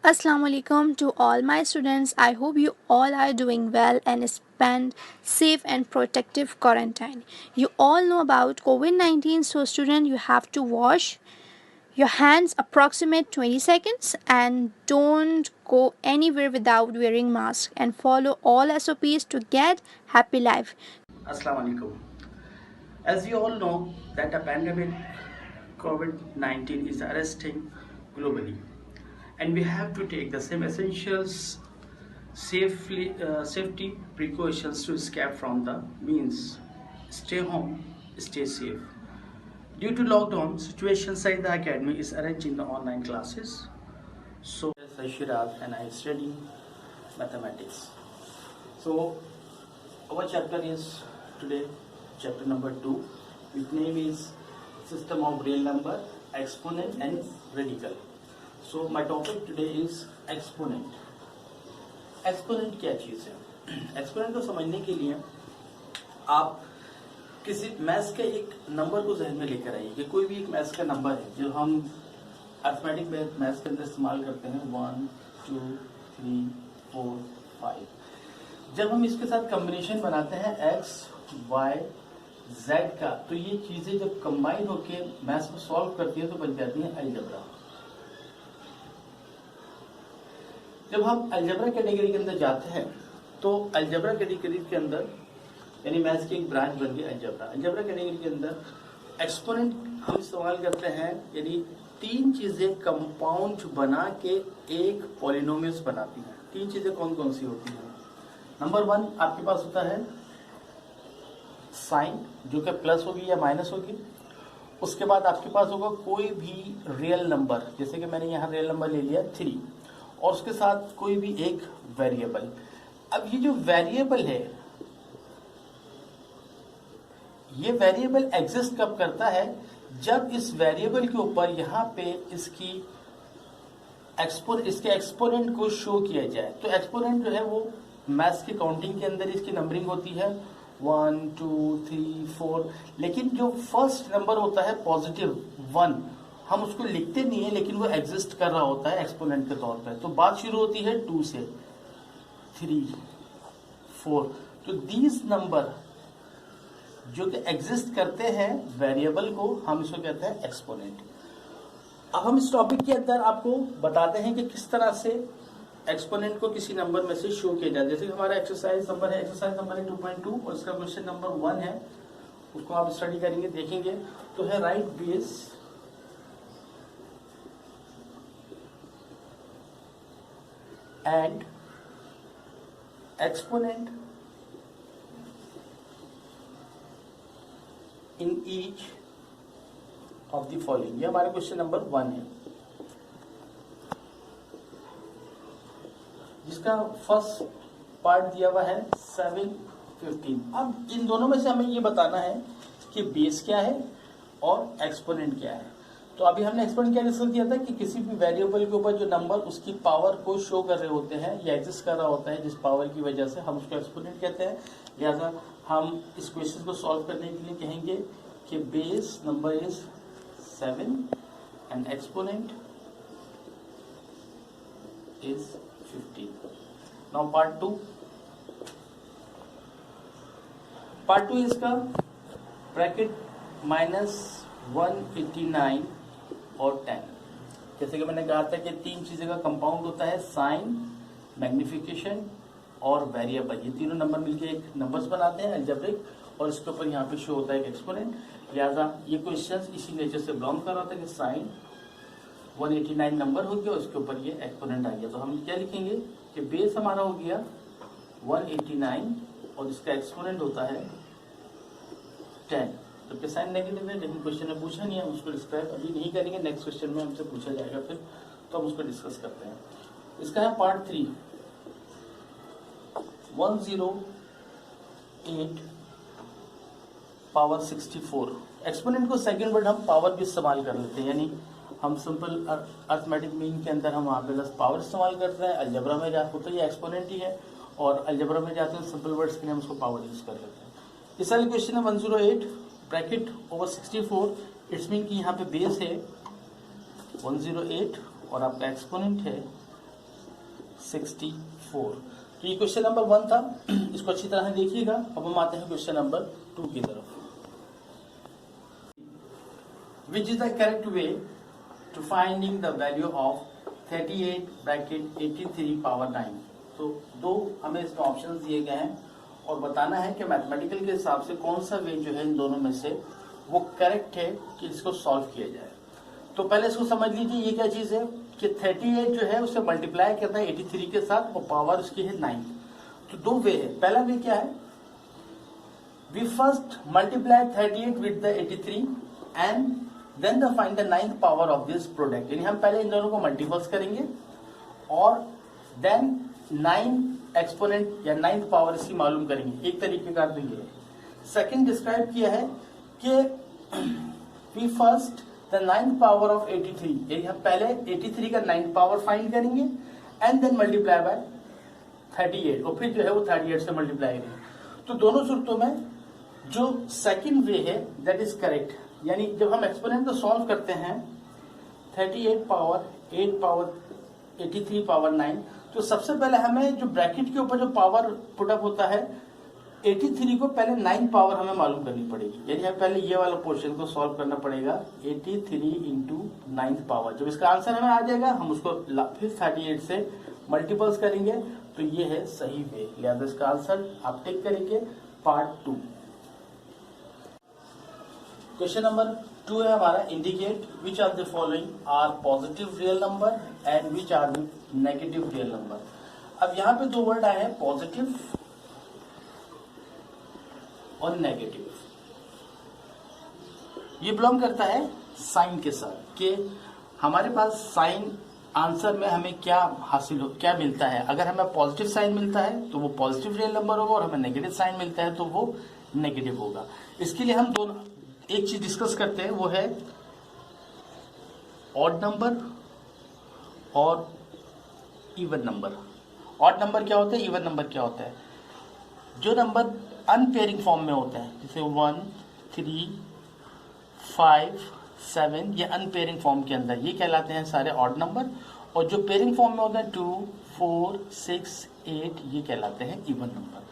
Assalamu alaikum to all my students. I hope you all are doing well and spend safe and protective quarantine. You all know about COVID-19, so student, you have to wash your hands approximate 20 seconds and don't go anywhere without wearing mask and follow all SOPs to get happy life. Assalamu alaikum. As you all know that a pandemic COVID-19 is arresting globally, and we have to take the same essentials safety precautions to escape from the means. Stay home, stay safe. Due to lockdown situation, Saida Academy is arranging the online classes. So yes, I should have, and I study mathematics. So our chapter is today chapter number 2, which name is system of real number, exponent and radical. So my topic today is exponent. Exponent क्या चीज है? Exponent को समझने के लिए आप किसी maths के एक नंबर को जहन में लेकर आइए कि कोई भी एक मैथ्स का नंबर है जो हम अरिथमेटिक मैथ्स के अंदर इस्तेमाल करते हैं 1 2 3 4 5। जब हम इसके साथ कॉम्बिनेशन बनाते हैं x y z का, तो ये चीजें जब कंबाइन होके मैथ्स को सॉल्व करती है तो बन जाती है अलजेब्रा। जब हम अलजेब्रा कैटेगरी के अंदर जाते हैं तो अलजेब्रा कैटेगरी के अंदर यानी मैथ्स की एक ब्रांच बन गई अलजेब्रा। अलजेब्रा कैटेगरी के अंदर एक्सपोनेंट हम इस्तेमाल करते हैं, यानी तीन चीजें कंपाउंड बना के एक पॉलिनोमियस बनाती हैं। तीन चीजें कौन कौन सी होती हैं? नंबर 1 आपके पास होता है साइन, जो कि प्लस होगी या माइनस होगी। उसके बाद आपके पास होगा कोई भी रियल नंबर, जैसे कि मैंने यहाँ रियल नंबर ले लिया 3, और उसके साथ कोई भी एक वेरिएबल। अब ये जो वेरिएबल है, ये वेरिएबल एग्जिस्ट कब करता है? जब इस वेरिएबल के ऊपर यहाँ पे इसके एक्सपोनेंट को शो किया जाए। तो एक्सपोनेंट जो है वो मैथ्स की काउंटिंग के अंदर इसकी नंबरिंग होती है 1 2 3 4, लेकिन जो फर्स्ट नंबर होता है पॉजिटिव 1, हम उसको लिखते नहीं है, लेकिन वो एग्जिस्ट कर रहा होता है एक्सपोनेंट के तौर पे। तो बात शुरू होती है 2 से 3 4। तो दीज नंबर जो कि एग्जिस्ट करते हैं वेरिएबल को, हम इसको कहते हैं एक्सपोनेंट। अब हम इस टॉपिक के अंदर आपको बताते हैं कि किस तरह से एक्सपोनेंट को किसी नंबर में से शो किया जाए। जैसे कि हमारा एक्सरसाइज नंबर है 2.2 और इसका क्वेश्चन नंबर 1 है, उसको आप स्टडी करेंगे, देखेंगे। तो है right base and exponent in each of the following। ये हमारा क्वेश्चन नंबर 1 है, जिसका फर्स्ट पार्ट दिया हुआ है 7 15। अब इन दोनों में से हमें ये बताना है कि बेस क्या है और एक्सपोनेंट क्या है। तो अभी हमने एक्सपोनेंट क्या डिस्कस किया था कि किसी भी वेरिएबल के ऊपर जो नंबर उसकी पावर को शो कर रहे होते हैं या एग्जिस्ट कर रहा होता है जिस पावर की वजह से, हम उसको एक्सपोनेंट कहते हैं। लिहाजा हम इस क्वेश्चन को सॉल्व करने के लिए कहेंगे कि base number is 7 and exponent is 15। Now part 2 इसका ब्रैकेट -189 और 10। जैसे कि मैंने कहा था कि तीन चीजें का कंपाउंड होता है, साइन, मैग्निफिकेशन और वेरिएबल। ये तीनों नंबर मिलके एक नंबर्स बनाते हैं अलजेब्रिक, और इसके ऊपर यहाँ पे शो होता है एक एक्सपोनेंट। लिहाजा ये क्वेश्चन इसी नेचर से बिलोंग कर रहा था कि साइन 189 नंबर हो गया और उसके ऊपर ये एक्सपोनेंट आ गया। तो हम क्या लिखेंगे कि बेस हमारा हो गया 189 और इसका एक्सपोनेंट होता है 10। तो साइन नेगेटिव है, लेकिन क्वेश्चन में पूछा नहीं है, उसको डिस्क्राइब अभी नहीं करेंगे, नेक्स्ट क्वेश्चन में हमसे पूछा जाएगा फिर, तो हम उसको डिस्कस करते हैं। इसका है पार्ट 3 108 पावर 64। एक्सपोनेंट को सेकंड वर्ड हम पावर भी इस्तेमाल कर लेते हैं, यानी हम सिंपल अरिथमेटिक मीन के अंदर हम वहाँ पे बस पावर इस्तेमाल करते हैं। अलजेब्रा में जाते तो ये एक्सपोनेंट ही है, और अलजेब्रा में जाते हैं सिंपल वर्ड्स के लिए हम उसको पावर यूज कर लेते हैं। इस वाले क्वेश्चन है 108 ब्रैकेट ओवर 64। इट्स मीन कि यहाँ पे बेस है 108 और आपका एक्सपोनेंट है 64। तो ये क्वेश्चन नंबर 1 था, इसको अच्छी तरह से देखिएगा। अब हम आते हैं क्वेश्चन नंबर 2 की तरफ। Which is the correct way to finding the value of 38 bracket 83 power 9। तो दो हमें इसमें ऑप्शन दिए गए हैं और बताना है कि मैथमेटिकल के हिसाब से कौन सा वे जो है इन दोनों में से वो करेक्ट है कि इसको सॉल्व किया जाए। तो पहले इसको समझ लीजिए, ये क्या चीज है कि 38 जो है उसे मल्टीप्लाई करना है 83 के साथ और पावर उसकी है 9। तो दो वे है। पहला वे क्या है, we first multiply 38 with the 83 and then the find the 9th power of this product. यानी हम पहले इन दोनों को मल्टीपल्स करेंगे और देन 9 एक्सपोनेंट या 9th पावर इसकी मालूम करेंगे। एक तरीके का तो ये है। सेकंड डिस्क्राइब किया है कि we first the 9th power of 83, यानी हम पहले 83 का 9th पावर फाइंड करेंगे एंड देन मल्टीप्लाई बाय 38 और फिर जो है वो 38 से मल्टीप्लाई करेंगे। तो दोनों सूरतों में जो सेकंड वे है दैट इज करेक्ट। यानी जब हम एक्सपोनेंट को सॉल्व करते हैं 38 पावर 8 पावर 83 पावर 9, तो सबसे पहले हमें जो ब्रैकेट के ऊपर जो पावर पुटअप होता है 83 को पहले 9 पावर हमें मालूम करनी पड़ेगी। यानी हमें पहले ये वाला पोर्शन को सॉल्व करना पड़ेगा 83 इंटू 9th पावर। जब इसका आंसर हमें आ जाएगा हम उसको फिर 38 से मल्टीपल्स करेंगे। तो ये है सही वे, लिहाजा इसका आंसर आप टिक करेंगे पार्ट 2। क्वेश्चन नंबर 2 है हमारा, indicate which are the following are positive real number and which are the negative real number. अब यहाँ पे दो वर्ड आए हैं, पॉजिटिव और नेगेटिव। ये बिलोंग करता है साइन के साथ कि हमारे पास साइन आंसर में हमें क्या क्या मिलता है। अगर हमें पॉजिटिव साइन मिलता है तो वो पॉजिटिव रियल नंबर होगा और हमें नेगेटिव साइन मिलता है तो वो नेगेटिव होगा। इसके लिए हम दोनों एक चीज डिस्कस करते हैं, वो है ऑड नंबर और इवन नंबर। ऑड नंबर क्या होता है, इवन नंबर क्या होता है। जो नंबर अनपेयरिंग फॉर्म में होते हैं जैसे 1, 3, 5, 7, ये अनपेयरिंग फॉर्म के अंदर ये कहलाते हैं सारे ऑड नंबर। और जो पेयरिंग फॉर्म में होते हैं 2, 4, 6, 8 ये कहलाते हैं इवन नंबर।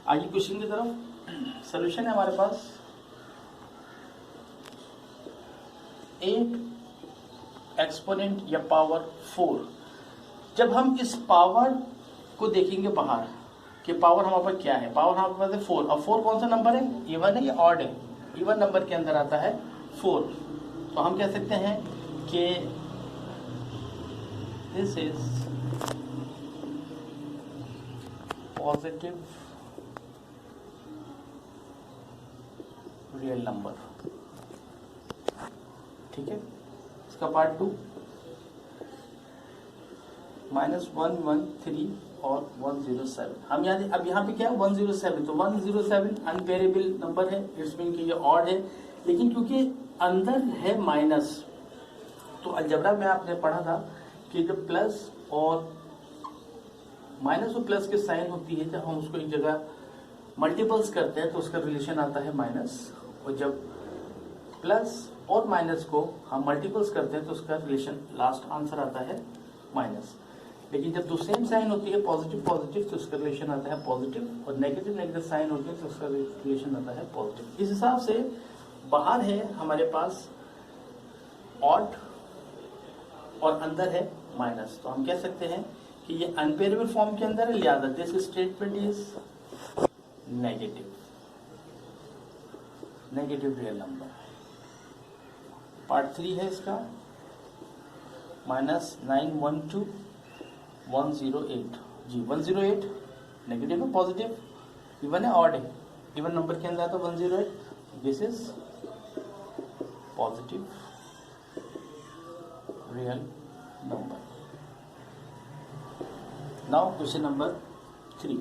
आइए क्वेश्चन की तरफ। सोल्यूशन है हमारे पास 8 एक्सपोनेंट या पावर 4। जब हम इस पावर को देखेंगे बाहर कि पावर हमारे पास क्या है, पावर हमारे पास है 4। अब 4 कौन सा नंबर है, इवन है या ऑड है। इवन नंबर के अंदर आता है 4। तो हम कह सकते हैं कि this is positive real number. ठीक है, इसका पार्ट 2 -113 और 107। हम अब यहाँ पे क्या है 107, तो 107 अनपेयरेबल नंबर है, इट्स मीन कि ये ऑड है। लेकिन क्योंकि अंदर है माइनस, तो अलजेब्रा में आपने पढ़ा था कि जब प्लस और माइनस और प्लस के साइन होती है, जब हम उसको एक जगह मल्टीपल्स करते हैं तो उसका रिलेशन आता है माइनस, और जब प्लस और माइनस को हम मल्टीपल्स करते हैं तो उसका रिलेशन लास्ट आंसर आता है माइनस। लेकिन जब दो सेम साइन होती है पॉजिटिव पॉजिटिव तो उसका रिलेशन आता है पॉजिटिव, और नेगेटिव नेगेटिव साइन होती है तो उसका रिलेशन आता है पॉजिटिव। इस हिसाब से बाहर है हमारे पास ऑड और अंदर है माइनस, तो हम कह सकते हैं कि ये अनपेयरेबल फॉर्म के अंदर है, लिहाजा this statement is negative real number. Part 3 है इसका -912 108। जी 108 नेगेटिव है पॉजिटिव, इवन है ऑड है। इवन नंबर के अंदर आता है 108, this is positive real number. Now question number 3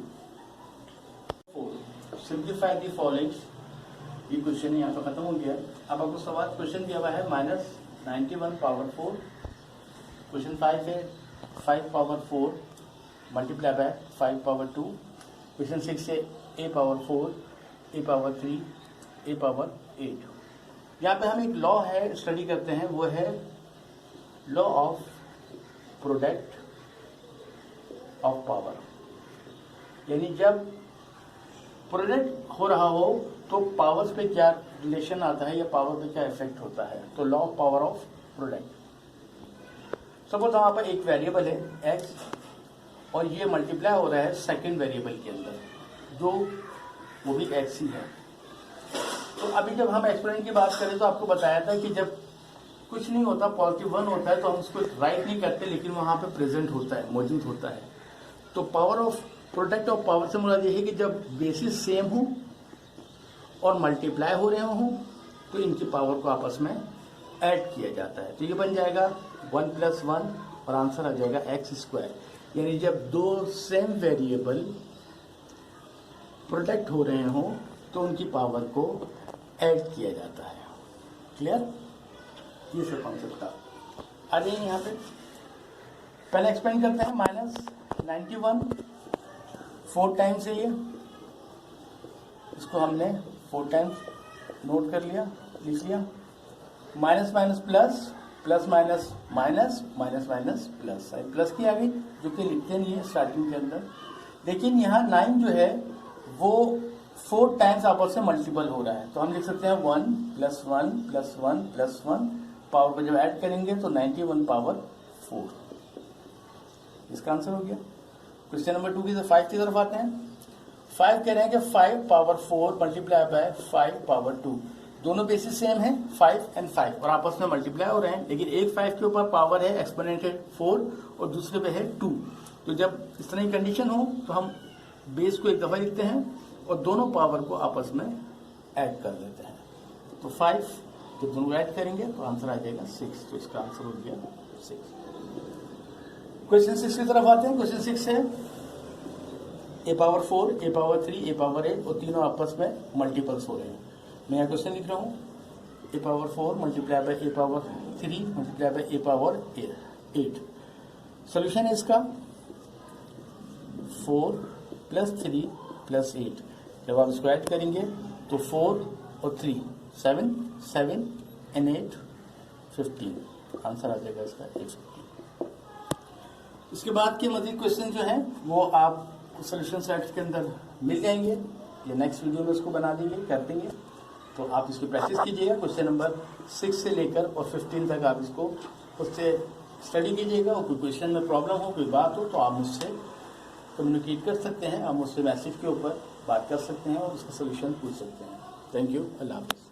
4 simplify the following. ये क्वेश्चन यहाँ पे खत्म हो गया। अब आपको सवाल क्वेश्चन दिया हुआ है -91 पावर 4। क्वेश्चन 5 है 5 power 4 multiply by 5 power 2। Question 6 है a power 4, a power 3, a power 8। यहाँ पे हम एक लॉ है स्टडी करते हैं, वो है law of product of power, यानी जब प्रोडक्ट हो रहा हो तो पावर्स पे क्या रिलेशन आता है या पावर पे क्या इफेक्ट होता है, तो law of power of product. Suppose वहाँ पर एक वेरिएबल है x और ये मल्टीप्लाई हो रहा है सेकंड वेरिएबल के अंदर जो वो भी x ही है। तो अभी जब हम एक्सपेरिमेंट की बात करें तो आपको बताया था कि जब कुछ नहीं होता, +1 होता है तो हम उसको राइट नहीं करते, लेकिन वहाँ पे प्रेजेंट होता है, मौजूद होता है। तो power of product of power से मुराद ये है कि जब बेसिस सेम हो और मल्टीप्लाई हो रहे हों तो इनकी पावर को आपस में ऐड किया जाता है। तो ये बन जाएगा 1 + 1 और आंसर आ जाएगा x²। यानी जब दो सेम वेरिएबल प्रोडक्ट हो रहे हों तो उनकी पावर को ऐड किया जाता है। क्लियर? ये सब कॉन्सेप्ट था। आ जाइए यहाँ पे, पहले एक्सप्लेन करते हैं। -91 4 टाइम्स है ये, इसको हमने 4 टाइम्स नोट कर लिया, लिख लिया। Minus minus plus, plus minus minus, minus minus plus, plus की आ गई जो कि लिखते नहीं है स्टार्टिंग के अंदर। लेकिन यहाँ 9 जो है वो 4 टाइम्स आपस से मल्टीपल हो रहा है, तो हम लिख सकते हैं 1 + 1 + 1 + 1, पावर को जब ऐड करेंगे तो 91 पावर 4। इसका आंसर हो गया। क्वेश्चन नंबर 2 की 5 की तरफ आते हैं। 5 कह रहे हैं कि 5 पावर 4 मल्टीप्लाई बाय 5 पावर 2, दोनों बेसिस सेम है 5 और 5 और आपस में मल्टीप्लाई हो रहे हैं, लेकिन एक 5 के ऊपर पावर है एक्सपोनेंशियल 4 और दूसरे पे है 2। तो जब इस तरह की कंडीशन हो तो हम बेस को एक दफा लिखते हैं और दोनों पावर को आपस में ऐड कर देते हैं। तो 5 जब दोनों ऐड करेंगे तो आंसर आ जाएगा 6। तो इसका आंसर हो गया 6। क्वेश्चन 6 की तरफ आते हैं। क्वेश्चन 6 है a power 4, a power 3, a power 8 और तीनों आपस में मल्टीपल्स हो रहे हैं। मैं यहाँ क्वेश्चन लिख रहा हूँ a power 4 multiply by a power 3 multiply by a power 8। Solution है इसका 4 + 3 + 8। जब आप इसको ऐड करेंगे तो 4 और 3 7, 7 and 8 15। आंसर आ जाएगा इसका 815। इसके बाद के मजीद क्वेश्चन जो हैं वो आप सोल्यूशन सेट के अंदर मिल जाएंगे या नेक्स्ट वीडियो में उसको बना देंगे, कर देंगे। तो आप इसकी प्रैक्टिस कीजिएगा। क्वेश्चन नंबर 6 से लेकर और 15 तक आप इसको उससे स्टडी कीजिएगा। और कोई क्वेश्चन में प्रॉब्लम हो, कोई बात हो तो आप मुझसे कम्युनिकेट कर सकते हैं, आप मुझसे मैसेज के ऊपर बात कर सकते हैं और उसका सोल्यूशन पूछ सकते हैं। Thank you. अल्लाह हाफ़िज़।